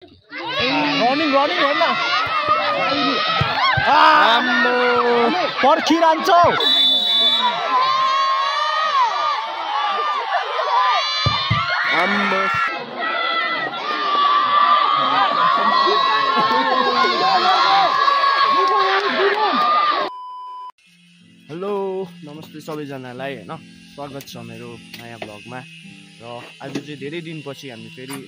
Running running हेर्न पर्खिरहन्छौ hello नमस्ते सबैजनालाई हैन स्वागत छ मेरो नयाँ ब्लगमा र आज चाहिँ धेरै दिनपछि हामी फेरि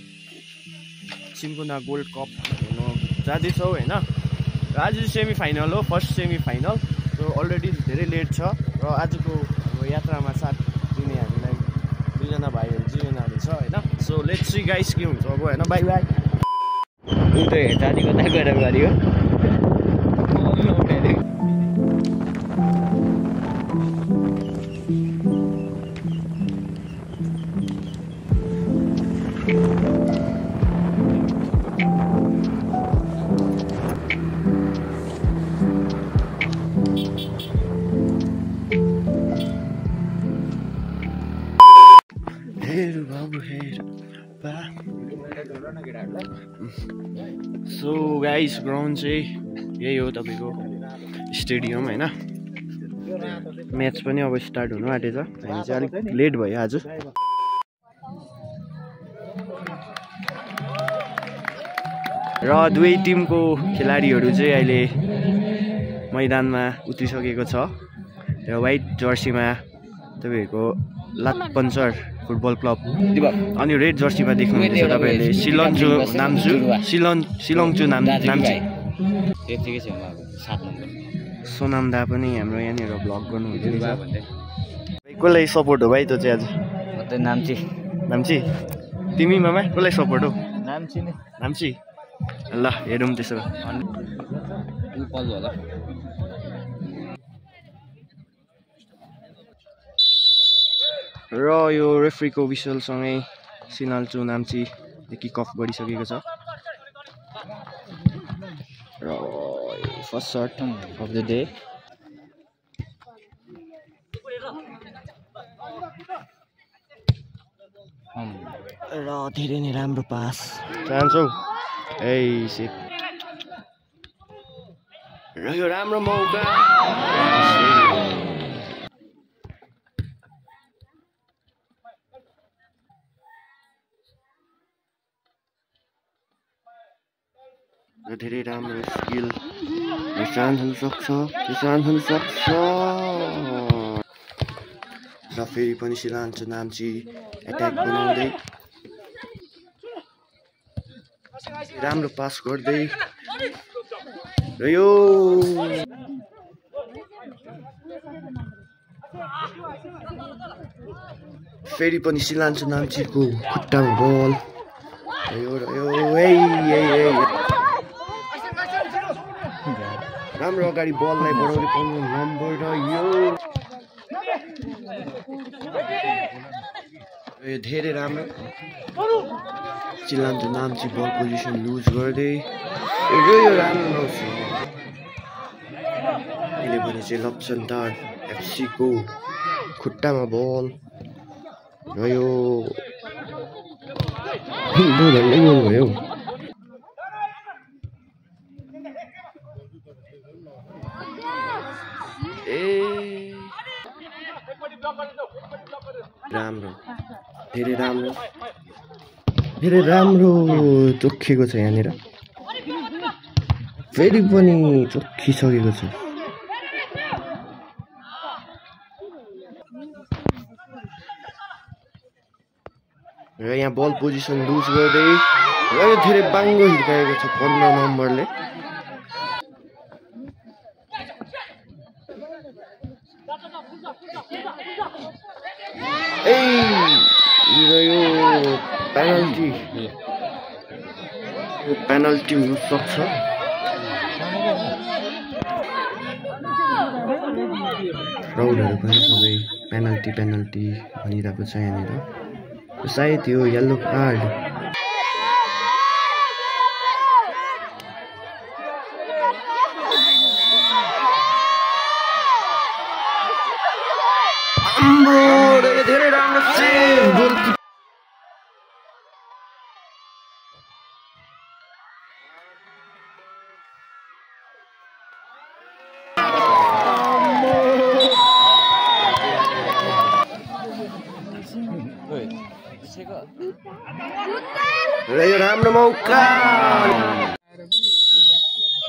सिन्कोना गोल्ड कप हेर्न जाँदैछौँ हैन र आज चाहिँ सेमी फाइनल हो first semi final so already धेरै लेट छ र आजको हाम्रो यात्रामा साथ दिने हामीलाई दुईजना भाइहरू दुईजनाहरू छ हैन सो लेट्स सी गाइस के हुन्छ अब हैन बाइ बाइ उल्टो हेर्दा कता गएर गरियो सो गाइस ग्राउन्ड चाहिँ यही हो तपाईँको स्टेडियम हैन म्याच पनि अब स्टार्ट हुनु आँटेछ हामी चाहिँ अलिक लेट भयो आज र दुवै टिमको खेलाडीहरू चाहिँ अहिले मैदानमा उत्रिसकेको छ र व्हाइट जर्सीमा तपाईँहरूको लातपन्चर फुटबल क्लब अनि रेड जर्सीमा देख्नुहुन्छ तपाईँहरूले सिलङचु नाम्ची सोनामदा पनि हाम्रो यहाँनिर भ्लग गर्नुहुन्छ कसलाई सपोर्ट हो भाइ त चाहिँ आज नाम्ची तिमी मामा कसलाई सपोर्ट हो नाम्ची ल हेरौँ त्यसो भए र यो रेफ्रीको विसलसँगै सिनाल्चु नाम्ची किक अफ गरिसकेको छ र first sort of the day र धेरै नै राम्रो पास चाहन्छौ ए सेट र यो राम्रो मौका धेरै राम्रो स्किल चान्स हुन सक्छ र फेरि पनि सिलान्चु नाम्ची एट्याक बनाउँदै राम्रो पास गर्दै र यो फेरि पनि सिलान्चु नाम्चीको खुट्टामा बल राम्रो अगाडि बललाई बढाउँदै पाउनु नम्बर र यो धेरै राम्रो सिलान्चु नाम्ची बल पोजिसन लुज गर्दै यो राम्रो छ अहिले भने चाहिँ लप्सन्दार एफसीको खुट्टामा बल र यो भयो धेरै राम्रो चोखिएको छ यहाँनिर फेरि पनि चोखिसकेको छ र यहाँ बल पोजिसन लुज गर्दै र यो धेरै बाङ्गो हिर्काएको छ 15 नम्बरले यो पेनल्टी हुन सक्छ क्राउडहरू पनि सबै पेनल्टी भनिरहेको छ यहाँनिर सायद यो येल्लो कार्ड धेरै राम्रो सेभ र यो राम्रो मौका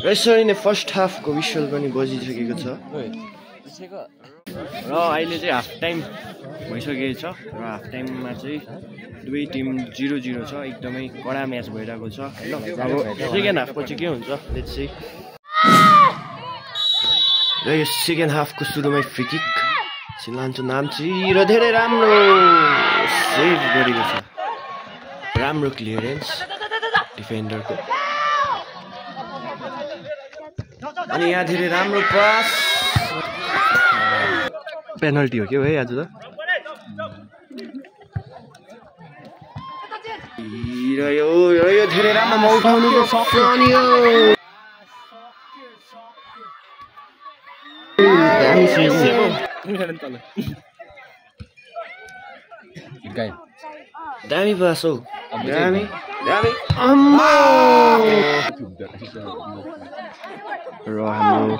र यसरी नै फर्स्ट हाफको विसल पनि बजिसकेको छ र अहिले चाहिँ हाफ टाइम भइसकेको छ र हाफ टाइममा चाहिँ दुवै टिम 0-0 छ एकदमै कडा म्याच भइरहेको छ हैन अब सेकेन्ड हाफको चाहिँ के हुन्छ लेट्स सी र यो सेकेन्ड हाफको सुरुमै फ्री किक सिलान्चो नाम्ची र धेरै राम्रो सेभ गरेको छ राम्रो क्लियरेन्स डिफेन्डरको अनि यहाँ धेरै राम्रो पास पेनल्टी हो के भाइ आज त र यो धेरै राम्रो मौका हुनु सक्छ अनि यो दामी पास हौ दामी र हाम्रो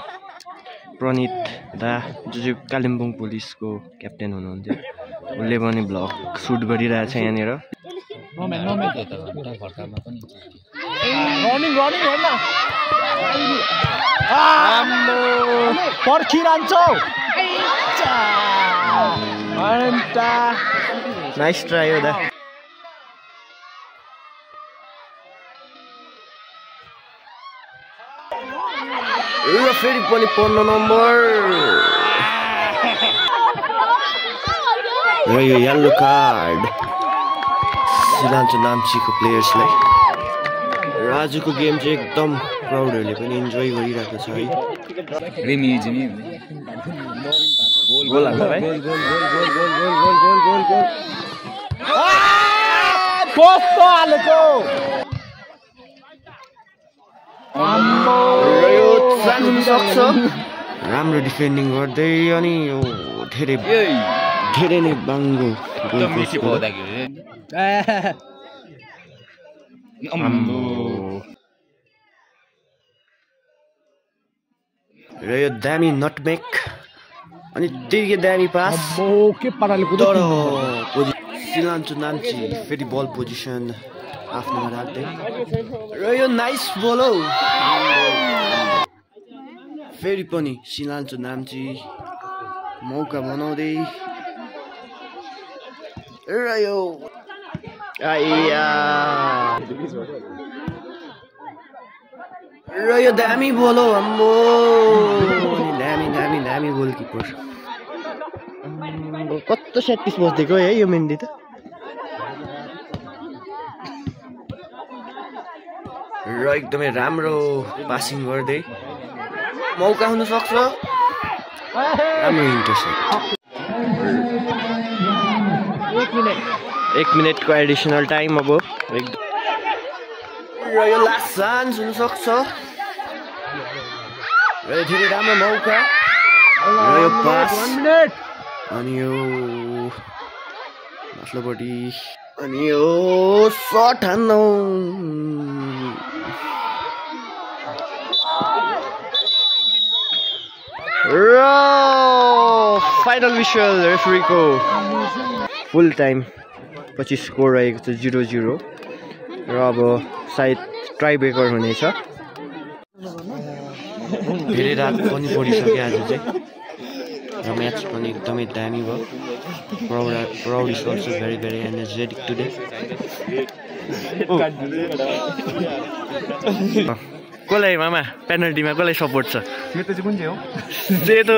प्रणित दा जो चाहिँ कालिम्पोङ पुलिसको क्याप्टेन हुनुहुन्थ्यो उसले पनि भ्लग सुट गरिरहेछ यहाँनिर नाइस ट्राई हो दा फेरि पनि 15 नम्बर र यो येल्लो कार्ड सिलान्चो नाम्चीको प्लेयर्सलाई र आजको गेम चाहिँ एकदम क्राउडहरूले पनि इन्जोय गरिरहेको छ है गोल हाल्नु भाइ कस्तो हालेको सक्छ राम्रो डिफेन्डिङ गर्दै अनि यो धेरै नै बाङ्गो र यो दामी नटमेक अनि त्यही दामी पास तर सिलान्चो नाम्ची फेरि बल पोजिसन आफ्नोमा राख्दै र यो नाइस बल हौ फेरि पनि सिलान्चो नाम्ची मौका बनाउँदै र यो दामी बल हौ अम्बो दामी गोलकिपर कस्तो सेट पिस बस्दिएको है यो मेन्डी त र एकदमै राम्रो पासिङ गर्दै मौका हुन सक्छ राम्रो इन्टरसेप्ट 1 मिनेटको एडिसनल टाइम अब र यो लास्ट चान्स हुन सक्छ र धेरै राम्रो मौका र यो पास अनि यो माथिल्लोपट्टि अनि यो सट हान्नु र फाइनल विसल रेफरीको फुल टाइम पछि स्कोर रहेको छ 0-0 र अब सायद ट्राई ब्रेकर हुनेछ धेरै रात पनि परिसक्यो आज चाहिँ र म्याच पनि एकदमै दामी भयो crowd is also very energetic today कसलाई मामा पेनल्टीमा कसलाई सपोर्ट छ मेरो चाहिँ कुन चाहिँ हो सेतो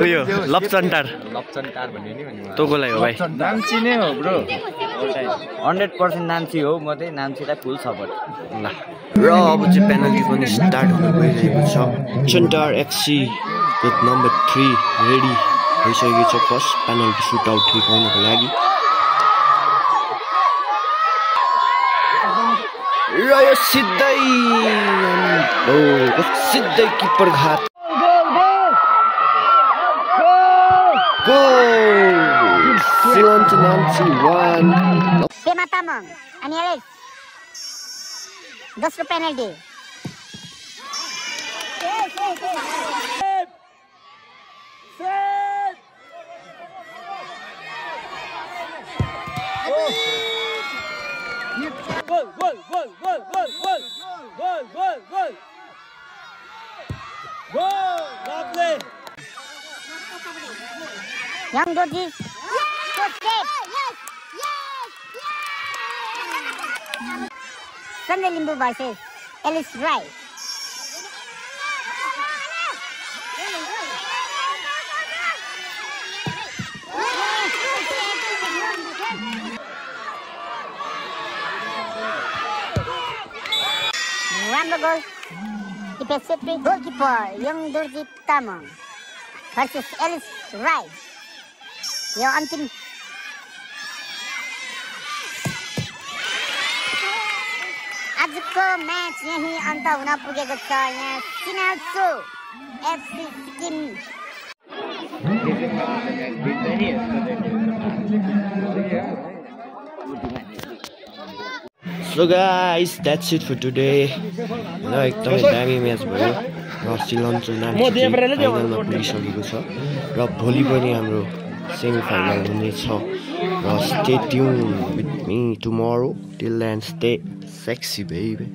उयो लप्चन्टार भन्ने नि तो कसलाई हो भाइ नाम्ची नै हो ब्रो 100% नाम्ची हो म चाहिँ नाम्चीलाई फुल सपोर्ट ल र अब चाहिँ पेनल्टी पनि स्टार्ट हुन गइरहेको छ चन्टार एफसी विथ नम्बर 3 रेडी भइसकेको छ फर्स्ट पेनल्टी सुट आउट ठिकाउनको लागि र यो सिधै किपर घात goal सिलान्चो Namchi 1 Pema Tamang, Aniel. Dos penalty. Young Dorji. Good save. Sanjay Limbu versus Ellis Rai. Rambo goal. Ipe Setri, goalkeeper Young Dorji Tamang versus Ellis Rai. Yo अन्तिम आजको match यही अन्त हुन पुगेको छ। यहाँ सिनाल्सो FC Sikkim So guys, that's it for today. र एकदमै दामी म्याच भयो र सिलन्चो नाम फाइनलमा पुगिसकेको छ र भोलि पनि हाम्रो सेमी फाइनल हुनेछ र stay tune with me tomorrow till then stay sexy baby.